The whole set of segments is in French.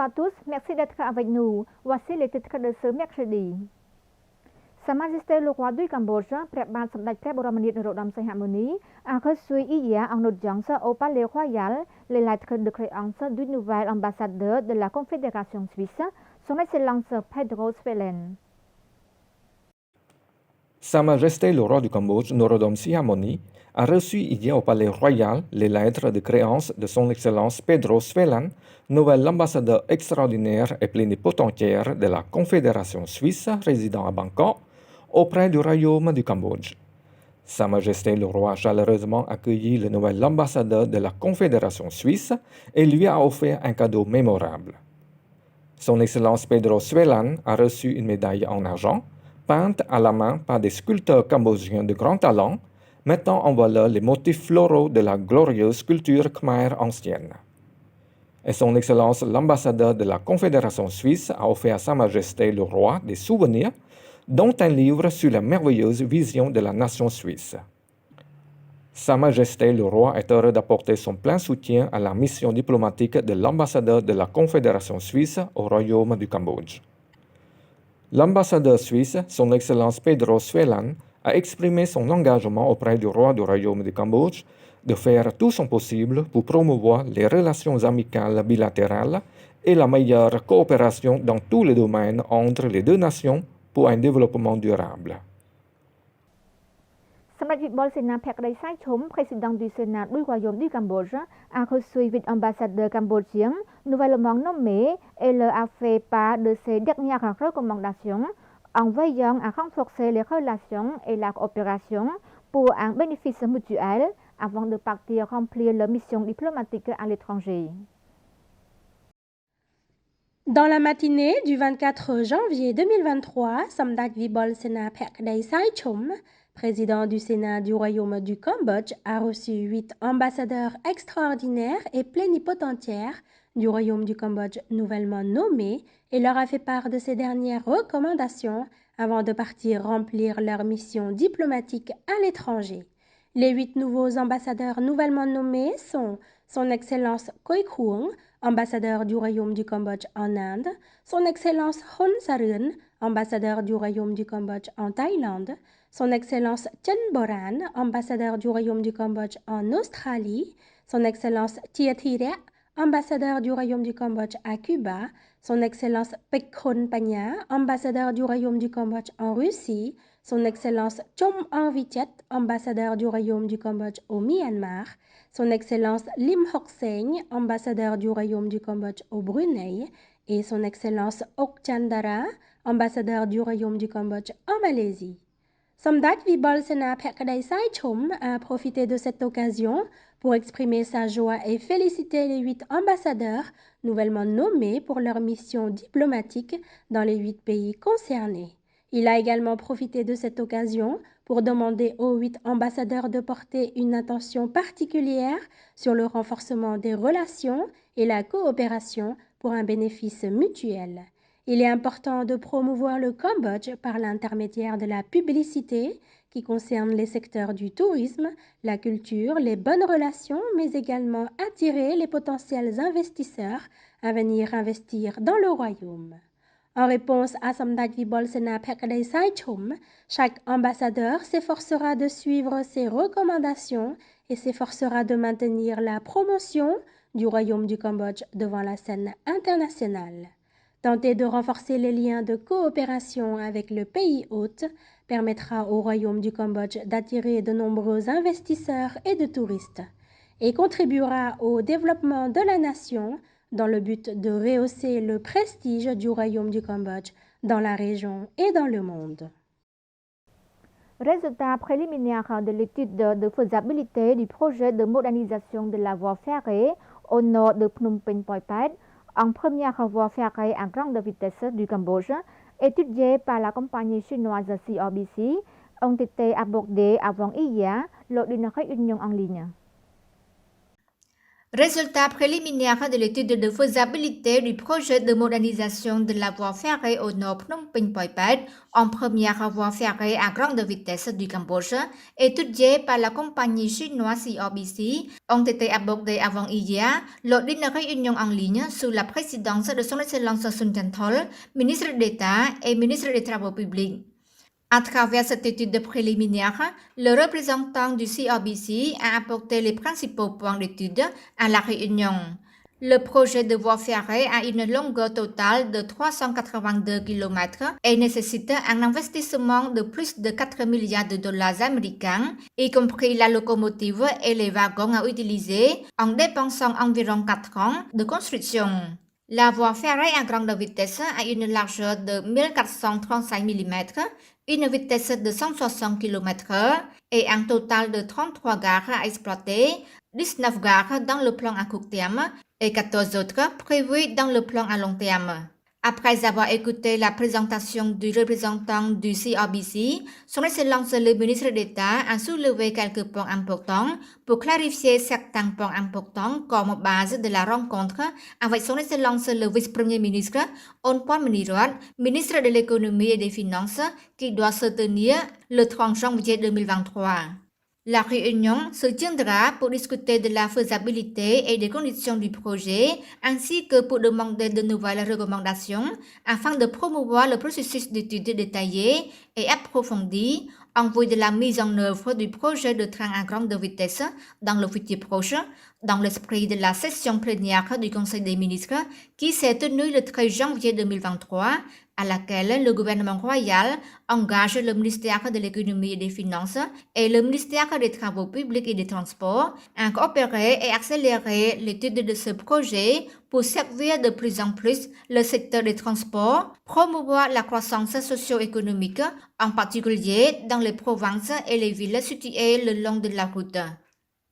Bonsoir à tous, merci d'être avec nous. Voici les titres de ce mercredi. Sa Majesté le roi du Cambodge,ព្រះបាទសម្ដេចព្រះបរមនាថនរោត្តមសីហមុនី a reçu hier en audience au Palais Royal les lettres de créance du nouvel ambassadeur de la Confédération suisse, son Excellence Pedro Svelin. Sa Majesté le roi du Cambodge, Norodom Sihamoni, a reçu hier au Palais Royal les lettres de créance de son Excellence Pedro Svelin, nouvel ambassadeur extraordinaire et plénipotentiaire de la Confédération suisse résidant à Bangkok, auprès du Royaume du Cambodge. Sa Majesté le roi a chaleureusement accueilli le nouvel ambassadeur de la Confédération suisse et lui a offert un cadeau mémorable. Son Excellence Pedro Svelin a reçu une médaille en argent, peinte à la main par des sculpteurs cambodgiens de grand talent, mettant en valeur les motifs floraux de la glorieuse culture khmer ancienne. Et son Excellence l'ambassadeur de la Confédération suisse a offert à Sa Majesté le roi des souvenirs, dont un livre sur la merveilleuse vision de la nation suisse. Sa Majesté le roi est heureux d'apporter son plein soutien à la mission diplomatique de l'ambassadeur de la Confédération suisse au Royaume du Cambodge. L'ambassadeur suisse, son Excellence Pedro Svelin, a exprimé son engagement auprès du roi du Royaume du Cambodge de faire tout son possible pour promouvoir les relations amicales bilatérales et la meilleure coopération dans tous les domaines entre les deux nations pour un développement durable. សម្ដេចវិបុលសេនាភក្តីសៃឈុំ président du Sénat du Royaume du Cambodge, a reçu 8 ambassadeurs cambodgiens nouvellement nommés et leur a fait part de ses dernières recommandations en veillant à renforcer les relations et la coopération pour un bénéfice mutuel avant de partir remplir leur mission diplomatique à l'étranger. Dans la matinée du 24 janvier 2023, Samdak Vibol Sena Phekdei Saichum, président du Sénat du Royaume du Cambodge, a reçu 8 ambassadeurs extraordinaires et plénipotentiaires du Royaume du Cambodge nouvellement nommés et leur a fait part de ses dernières recommandations avant de partir remplir leur mission diplomatique à l'étranger. Les 8 nouveaux ambassadeurs nouvellement nommés sont Son Excellence Khoi Khoong, ambassadeur du Royaume du Cambodge en Inde, Son Excellence Hun Sarun, ambassadeur du Royaume du Cambodge en Thaïlande, Son Excellence Chen Boran, ambassadeur du Royaume du Cambodge en Australie, Son Excellence Thia Thirek, ambassadeur du Royaume du Cambodge à Cuba, Son Excellence Pekhon Panya, ambassadeur du Royaume du Cambodge en Russie, Son Excellence Chom Anvichet, ambassadeur du Royaume du Cambodge au Myanmar, Son Excellence Lim Hock Seng, ambassadeur du Royaume du Cambodge au Brunei, et Son Excellence Ok Chandara, ambassadeur du Royaume du Cambodge en Malaisie. Samdak Vibol Sena Phekdei Saichum a profité de cette occasion pour exprimer sa joie et féliciter les 8 ambassadeurs nouvellement nommés pour leur mission diplomatique dans les 8 pays concernés. Il a également profité de cette occasion pour demander aux 8 ambassadeurs de porter une attention particulière sur le renforcement des relations et la coopération pour un bénéfice mutuel. Il est important de promouvoir le Cambodge par l'intermédiaire de la publicité qui concerne les secteurs du tourisme, la culture, les bonnes relations, mais également attirer les potentiels investisseurs à venir investir dans le royaume. En réponse à Samdak Vibol Sena Phekdei Saichum, chaque ambassadeur s'efforcera de suivre ses recommandations et s'efforcera de maintenir la promotion du royaume du Cambodge devant la scène internationale. Tenter de renforcer les liens de coopération avec le pays hôte permettra au royaume du Cambodge d'attirer de nombreux investisseurs et de touristes et contribuera au développement de la nation dans le but de rehausser le prestige du royaume du Cambodge dans la région et dans le monde. Résultat préliminaire de l'étude de faisabilité du projet de modernisation de la voie ferrée au nord de Phnom Penh Poipet, en première voie ferrée à grande vitesse du Cambodge, étudiée par la compagnie chinoise CRBC, ont été abordés avant hier lors d'une réunion en ligne. Résultat préliminaire de l'étude de faisabilité du projet de modernisation de la voie ferrée au nord Phnom Penh-Poipet en première voie ferrée à grande vitesse du Cambodge, étudiée par la compagnie chinoise CRBC, ont été abordés avant hier lors d'une réunion en ligne sous la présidence de son Excellence Sun Chanthol, ministre d'État et ministre des Travaux publics. À travers cette étude préliminaire, le représentant du CRBC a apporté les principaux points d'étude à la réunion. Le projet de voie ferrée a une longueur totale de 382 km et nécessite un investissement de plus de 4 milliards de dollars américains, y compris la locomotive et les wagons à utiliser, en dépensant environ 4 ans de construction. La voie ferrée à grande vitesse a une largeur de 1435 mm, une vitesse de 160 km/h et un total de 33 gares à exploiter, 19 gares dans le plan à court terme et 14 autres prévues dans le plan à long terme. Après avoir écouté la présentation du représentant du CRBC, son Excellence le ministre d'État a soulevé quelques points importants pour clarifier certains points importants comme base de la rencontre avec son Excellence le vice-premier ministre Onpon Menirat, ministre de l'économie et des finances, qui doit se tenir le 30 janvier 2023. La réunion se tiendra pour discuter de la faisabilité et des conditions du projet, ainsi que pour demander de nouvelles recommandations afin de promouvoir le processus d'étude détaillé et approfondi en vue de la mise en œuvre du projet de train à grande vitesse dans le futur proche, dans l'esprit de la session plénière du Conseil des ministres qui s'est tenue le 13 janvier 2023, à laquelle le gouvernement royal engage le ministère de l'économie et des finances et le ministère des Travaux publics et des Transports à coopérer et accélérer l'étude de ce projet pour servir de plus en plus le secteur des transports, promouvoir la croissance socio-économique, en particulier dans les provinces et les villes situées le long de la route.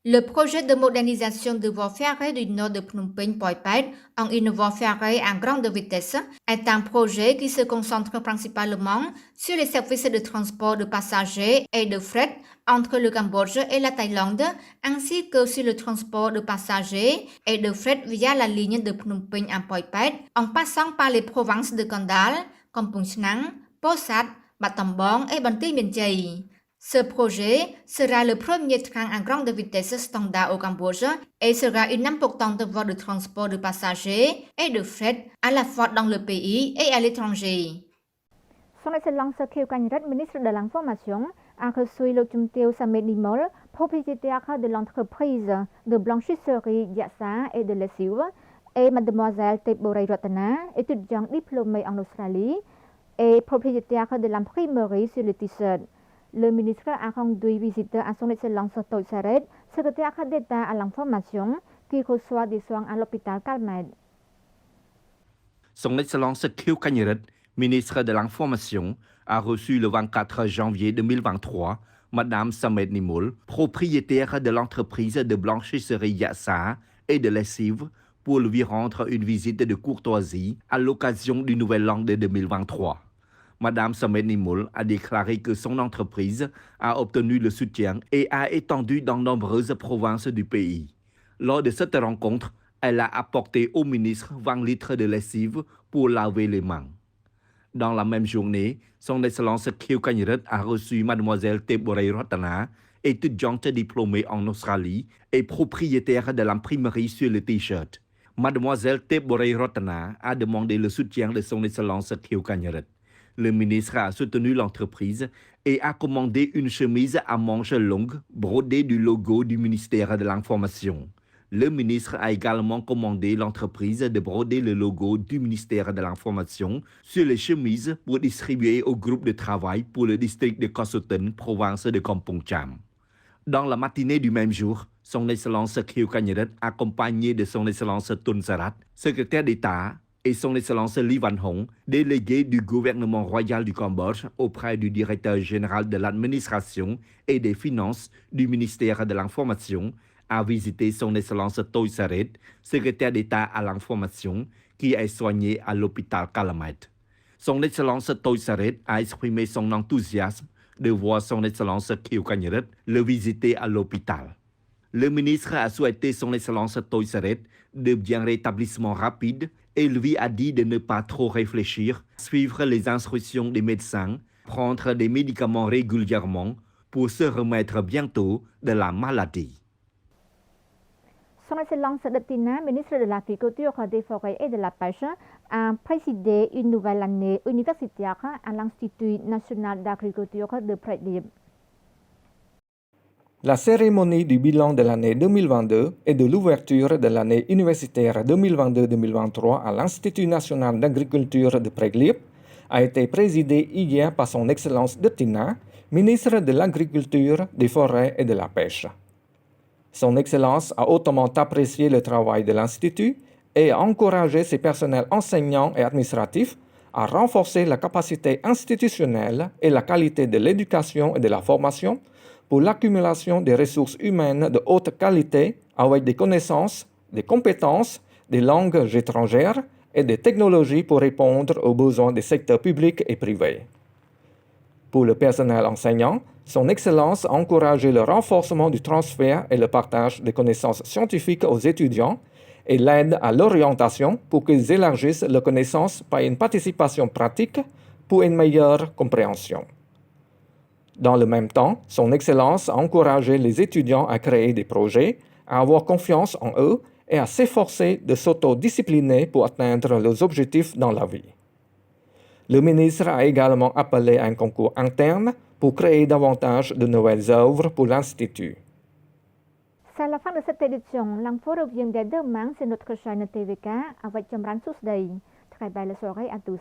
Le projet de modernisation de voie ferrée du nord de Phnom Penh-Poipet en une voie ferrée à grande vitesse est un projet qui se concentre principalement sur les services de transport de passagers et de fret entre le Cambodge et la Thaïlande, ainsi que sur le transport de passagers et de fret via la ligne de Phnom Penh à Poipet, en passant par les provinces de Kandal, Kampong Chnang, Posat, Battambang et Banteay Mean Chey. Ce projet sera le premier train à grande vitesse standard au Cambodge et sera une importante voie de transport de passagers et de fret à la fois dans le pays et à l'étranger. Son Excellence Khieu Khanh Rat, ministre de l'Information, a reçu le Chumteo Samet Nimol, propriétaire de l'entreprise de blanchisserie Yatsa et de lessive, et Mademoiselle Teboray Ratana, étudiante diplômée en Australie, et propriétaire de l'imprimerie sur le t-shirt. Le ministre a rendu visite à son Excellence Toi Saret, secrétaire d'État à l'information, qui reçoit des soins à l'hôpital Calmed. Son Excellence Khieu Khanh Rat, ministre de l'Information, a reçu le 24 janvier 2023 Madame Samet Nimol, propriétaire de l'entreprise de blanchisserie Yatsa et de lessive, pour lui rendre une visite de courtoisie à l'occasion du Nouvel An de 2023. Madame Samet Nimol a déclaré que son entreprise a obtenu le soutien et a étendu dans nombreuses provinces du pays. Lors de cette rencontre, elle a apporté au ministre 20 litres de lessive pour laver les mains. Dans la même journée, son Excellence Khieu Khanh Rat a reçu Mademoiselle Teboray Ratana, étudiante diplômée en Australie et propriétaire de l'imprimerie sur le t-shirt. Mademoiselle Teboray Ratana a demandé le soutien de son Excellence Khieu Khanh Rat. Le ministre a soutenu l'entreprise et a commandé une chemise à manches longues brodée du logo du ministère de l'Information. Le ministre a également commandé l'entreprise de broder le logo du ministère de l'Information sur les chemises pour distribuer au groupe de travail pour le district de Kosoten, province de Kampong Cham. Dans la matinée du même jour, son Excellence Khieu Khanh Rat, accompagné de son Excellence Tun Sarat, secrétaire d'État, et son Excellence Lee Van Hong, délégué du gouvernement royal du Cambodge auprès du directeur général de l'administration et des finances du ministère de l'Information, a visité son Excellence Toi Saret, secrétaire d'État à l'information, qui est soigné à l'hôpital Calamet. Son Excellence Toi Saret a exprimé son enthousiasme de voir son Excellence Khieu Khanh Rat le visiter à l'hôpital. Le ministre a souhaité son Excellence Toysaret de bien rétablissement rapide et lui a dit de ne pas trop réfléchir, suivre les instructions des médecins, prendre des médicaments régulièrement pour se remettre bientôt de la maladie. Son Excellence Tina, ministre de l'Agriculture, des Forêts et de la Pêche, a présidé une nouvelle année universitaire à l'Institut national d'agriculture de Prédib. La cérémonie du bilan de l'année 2022 et de l'ouverture de l'année universitaire 2022-2023 à l'Institut national d'agriculture de Préglip a été présidée hier par son Excellence Tina, ministre de l'Agriculture, des Forêts et de la Pêche. Son Excellence a hautement apprécié le travail de l'Institut et a encouragé ses personnels enseignants et administratifs à renforcer la capacité institutionnelle et la qualité de l'éducation et de la formation pour l'accumulation des ressources humaines de haute qualité avec des connaissances, des compétences, des langues étrangères et des technologies pour répondre aux besoins des secteurs publics et privés. Pour le personnel enseignant, son Excellence a encouragé le renforcement du transfert et le partage des connaissances scientifiques aux étudiants et l'aide à l'orientation pour qu'ils élargissent leurs connaissances par une participation pratique pour une meilleure compréhension. Dans le même temps, son Excellence a encouragé les étudiants à créer des projets, à avoir confiance en eux et à s'efforcer de s'autodiscipliner pour atteindre leurs objectifs dans la vie. Le ministre a également appelé à un concours interne pour créer davantage de nouvelles œuvres pour l'Institut. C'est la fin de cette édition. L'info revient dès demain sur notre chaîne TVK avec Jamran Sousday. Très belle soirée à tous.